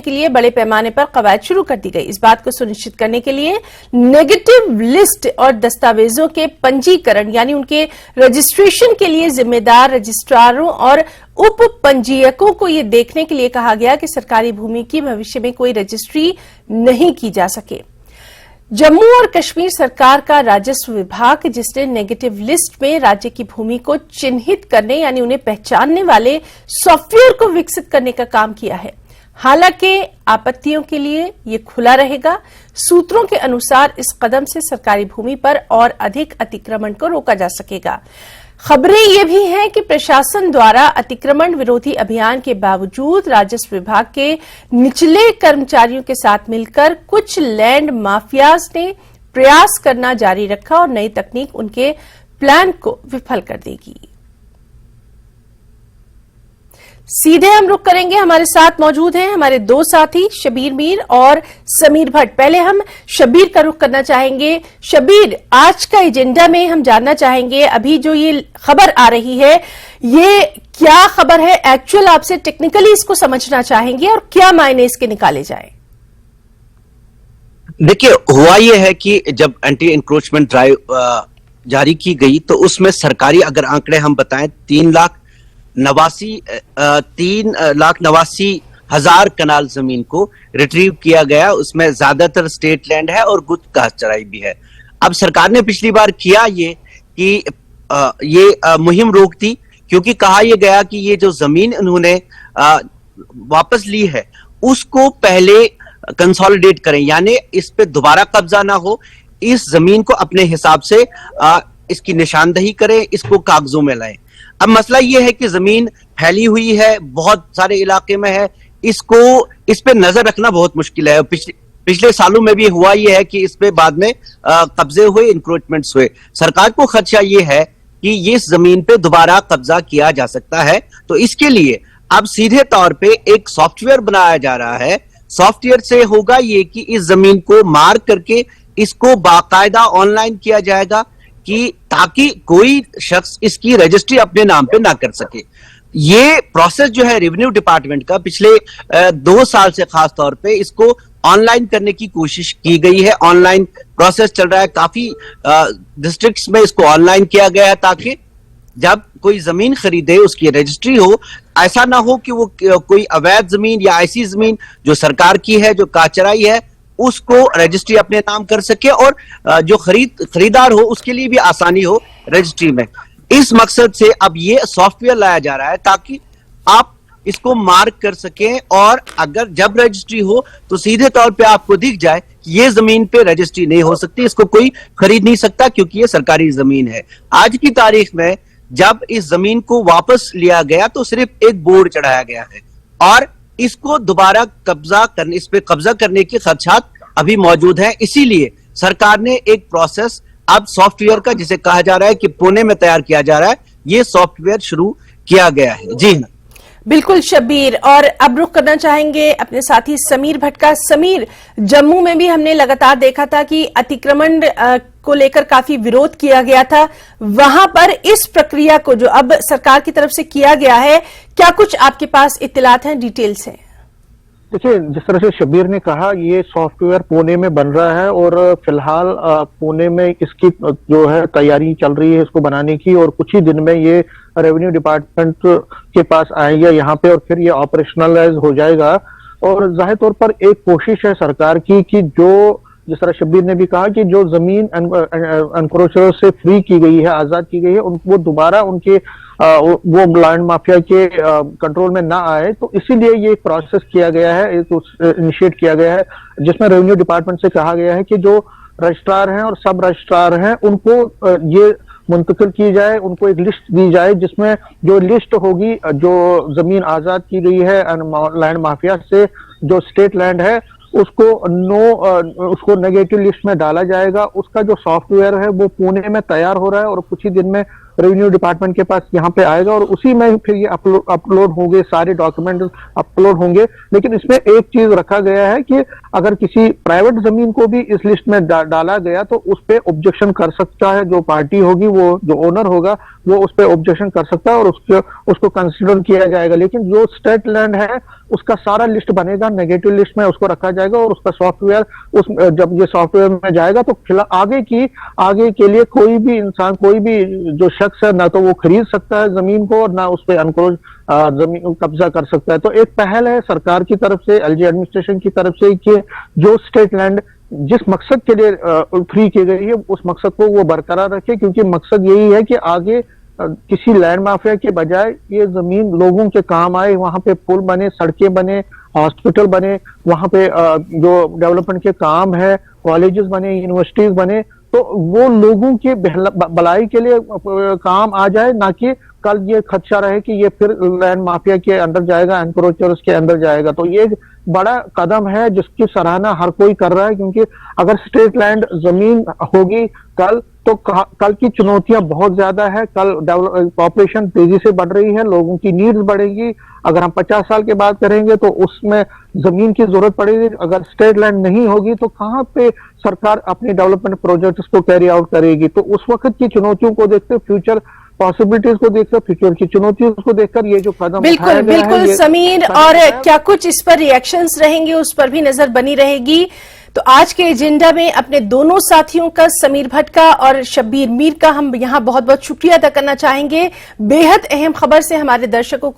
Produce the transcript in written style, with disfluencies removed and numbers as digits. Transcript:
के लिए बड़े पैमाने पर कवायद शुरू कर दी गई। इस बात को सुनिश्चित करने के लिए नेगेटिव लिस्ट और दस्तावेजों के पंजीकरण यानी उनके रजिस्ट्रेशन के लिए जिम्मेदार रजिस्ट्रारों और उप पंजीयकों को यह देखने के लिए कहा गया कि सरकारी भूमि की भविष्य में कोई रजिस्ट्री नहीं की जा सके। जम्मू और कश्मीर सरकार का राजस्व विभाग, जिसने नेगेटिव लिस्ट में राज्य की भूमि को चिन्हित करने यानी उन्हें पहचानने वाले सॉफ्टवेयर को विकसित करने का काम किया है। हालांकि आपत्तियों के लिए ये खुला रहेगा। सूत्रों के अनुसार इस कदम से सरकारी भूमि पर और अधिक अतिक्रमण को रोका जा सकेगा। खबरें ये भी हैं कि प्रशासन द्वारा अतिक्रमण विरोधी अभियान के बावजूद राजस्व विभाग के निचले कर्मचारियों के साथ मिलकर कुछ लैंड माफियाज ने प्रयास करना जारी रखा और नई तकनीक उनके प्लान को विफल कर देगी। सीधे हम रुख करेंगे, हमारे साथ मौजूद हैं हमारे दो साथी शबीर मीर और समीर भट्ट। पहले हम शबीर का रुख करना चाहेंगे। शबीर, आज का एजेंडा में हम जानना चाहेंगे, अभी जो ये खबर आ रही है ये क्या खबर है, एक्चुअल आपसे टेक्निकली इसको समझना चाहेंगे और क्या मायने इसके निकाले जाए। देखिए, हुआ ये है कि जब एंटी इंक्रोचमेंट ड्राइव जारी की गई तो उसमें सरकारी अगर आंकड़े हम बताएं 3,89,000 कनाल जमीन को रिट्रीव किया गया। उसमें ज्यादातर स्टेट लैंड है और कुछ घास चराई भी है। अब सरकार ने पिछली बार किया ये कि मुहिम रोक दी, क्योंकि कहा यह गया कि ये जो जमीन उन्होंने वापस ली है उसको पहले कंसोलिडेट करें, यानी इस पे दोबारा कब्जा ना हो। इस जमीन को अपने हिसाब से इसकी निशानदही करें, इसको कागजों में लाएं। अब मसला यह है कि जमीन फैली हुई है, बहुत सारे इलाके में है, इस पे नजर रखना बहुत मुश्किल है। पिछले सालों में भी हुआ यह है कि इस पे बाद में कब्जे हुए, इंक्रोचमेंट्स हुए। सरकार को खदशा ये है कि ये जमीन पे दोबारा कब्जा किया जा सकता है, तो इसके लिए अब सीधे तौर पे एक सॉफ्टवेयर बनाया जा रहा है। सॉफ्टवेयर से होगा ये कि इस जमीन को मार्क करके इसको बाकायदा ऑनलाइन किया जाएगा कि ताकि कोई शख्स इसकी रजिस्ट्री अपने नाम पे ना कर सके। ये प्रोसेस जो है रेवेन्यू डिपार्टमेंट का पिछले 2 साल से खास तौर पे इसको ऑनलाइन करने की कोशिश की गई है। ऑनलाइन प्रोसेस चल रहा है, काफी डिस्ट्रिक्ट्स में इसको ऑनलाइन किया गया है ताकि जब कोई जमीन खरीदे उसकी रजिस्ट्री हो। ऐसा ना हो कि वो कोई अवैध जमीन या ऐसी जमीन जो सरकार की है, जो काचराई है, उसको रजिस्ट्री अपने नाम कर सके और जो खरीदार हो उसके लिए भी आसानी हो रजिस्ट्री में। इस मकसद से अब ये सॉफ्टवेयर लाया जा रहा है ताकि आप इसको मार्क कर सकें और अगर जब रजिस्ट्री हो तो सीधे तौर पे आपको दिख जाए कि ये जमीन पे रजिस्ट्री नहीं हो सकती, इसको कोई खरीद नहीं सकता क्योंकि ये सरकारी जमीन है। आज की तारीख में जब इस जमीन को वापस लिया गया तो सिर्फ एक बोर्ड चढ़ाया गया है और इसको दोबारा इस पे कब्जा करने के खदशात अभी मौजूद हैं। इसीलिए सरकार ने एक प्रोसेस अब सॉफ्टवेयर का, जिसे कहा जा रहा है कि पुणे में तैयार किया जा रहा है, ये सॉफ्टवेयर शुरू किया गया है। जी हाँ, बिल्कुल शबीर। और अब रुख करना चाहेंगे अपने साथी समीर भट्ट का। समीर, जम्मू में भी हमने लगातार देखा था कि अतिक्रमण को लेकर काफी विरोध किया गया था। वहां पर इस प्रक्रिया को जो अब सरकार की तरफ से किया गया है, क्या कुछ आपके पास इत्तलात हैं, डिटेल्स हैं? देखिए, जिस तरह से शबीर ने कहा, ये सॉफ्टवेयर पुणे में बन रहा है और फिलहाल पुणे में इसकी जो है तैयारी चल रही है इसको बनाने की, और कुछ ही दिन में ये रेवेन्यू डिपार्टमेंट के पास आएगा यहाँ पे और फिर ये ऑपरेशनलाइज हो जाएगा। और जाहिर तौर पर एक कोशिश है सरकार की कि जो, जिस तरह शबीर ने भी कहा कि जो जमीन एनक्रोचर से फ्री की गई है, आजाद की गई है, वो दोबारा उनके वो लैंड माफिया के कंट्रोल में ना आए। तो इसीलिए ये एक प्रोसेस किया गया है, इनिशिएट किया गया है, जिसमें रेवेन्यू डिपार्टमेंट से कहा गया है कि जो रजिस्ट्रार हैं और सब रजिस्ट्रार हैं उनको ये मुंतकिल की जाए, उनको एक लिस्ट दी जाए जिसमें जो लिस्ट होगी जो जमीन आजाद की गई है लैंड माफिया से, जो स्टेट लैंड है, उसको नेगेटिव लिस्ट में डाला जाएगा। उसका जो सॉफ्टवेयर है वो पुणे में तैयार हो रहा है और कुछ ही दिन में रेवेन्यू डिपार्टमेंट के पास यहाँ पे आएगा और उसी में फिर ये अपलोड होंगे, सारे डॉक्यूमेंट अपलोड होंगे। लेकिन इसमें एक चीज रखा गया है कि अगर किसी प्राइवेट जमीन को भी इस लिस्ट में डाला गया तो उस पर ऑब्जेक्शन कर सकता है जो पार्टी होगी, वो जो ओनर होगा वो उस पर ऑब्जेक्शन कर सकता है और उसको कंसिडर किया जाएगा। लेकिन जो स्टेट लैंड है उसका सारा लिस्ट बनेगा, नेगेटिव लिस्ट में उसको रखा जाएगा और उसका सॉफ्टवेयर जब ये सॉफ्टवेयर में जाएगा तो फिलहाल आगे के लिए कोई भी इंसान, कोई भी जो शख्स है, ना तो वो खरीद सकता है जमीन को और ना उस पर अनक्रोच जमीन कब्जा कर सकता है। तो एक पहल है सरकार की तरफ से, एलजी एडमिनिस्ट्रेशन की तरफ से, कि जो स्टेट लैंड जिस मकसद के लिए फ्री की गई है उस मकसद को वो बरकरार रखे, क्योंकि मकसद यही है कि आगे किसी लैंड माफिया के बजाय ये जमीन लोगों के काम आए, वहां पे पुल बने, सड़कें बने, हॉस्पिटल बने, वहां पे जो डेवलपमेंट के काम है, कॉलेजेस बने, यूनिवर्सिटीज बने, तो वो लोगों की भलाई के लिए काम आ जाए, ना कि कल ये खदशा रहे कि ये फिर लैंड माफिया के अंदर जाएगा, एनक्रोचर्स के अंदर जाएगा। तो ये बड़ा कदम है जिसकी सराहना हर कोई कर रहा है, क्योंकि अगर स्टेट लैंड जमीन होगी कल, तो कल की चुनौतियां बहुत ज्यादा है। कल पॉपुलेशन तेजी से बढ़ रही है, लोगों की नीड्स बढ़ेगी। अगर हम 50 साल के बाद करेंगे तो उसमें जमीन की जरूरत पड़ेगी। अगर स्टेट लैंड नहीं होगी तो कहां पे सरकार अपने डेवलपमेंट प्रोजेक्ट्स को कैरी आउट करेगी। तो उस वक्त की चुनौतियों को देखते, फ्यूचर पॉसिबिलिटीज को देखकर, फ्यूचर की चुनौतियों को देखकर ये जो कदम बिल्कुल बिल्कुल समीर, और क्या कुछ इस पर रिएक्शंस रहेंगे उस पर भी नजर बनी रहेगी। तो आज के एजेंडा में अपने दोनों साथियों का, समीर भट्ट का और शब्बीर मीर का, हम यहां बहुत बहुत शुक्रिया अदा करना चाहेंगे। बेहद अहम खबर से हमारे दर्शकों को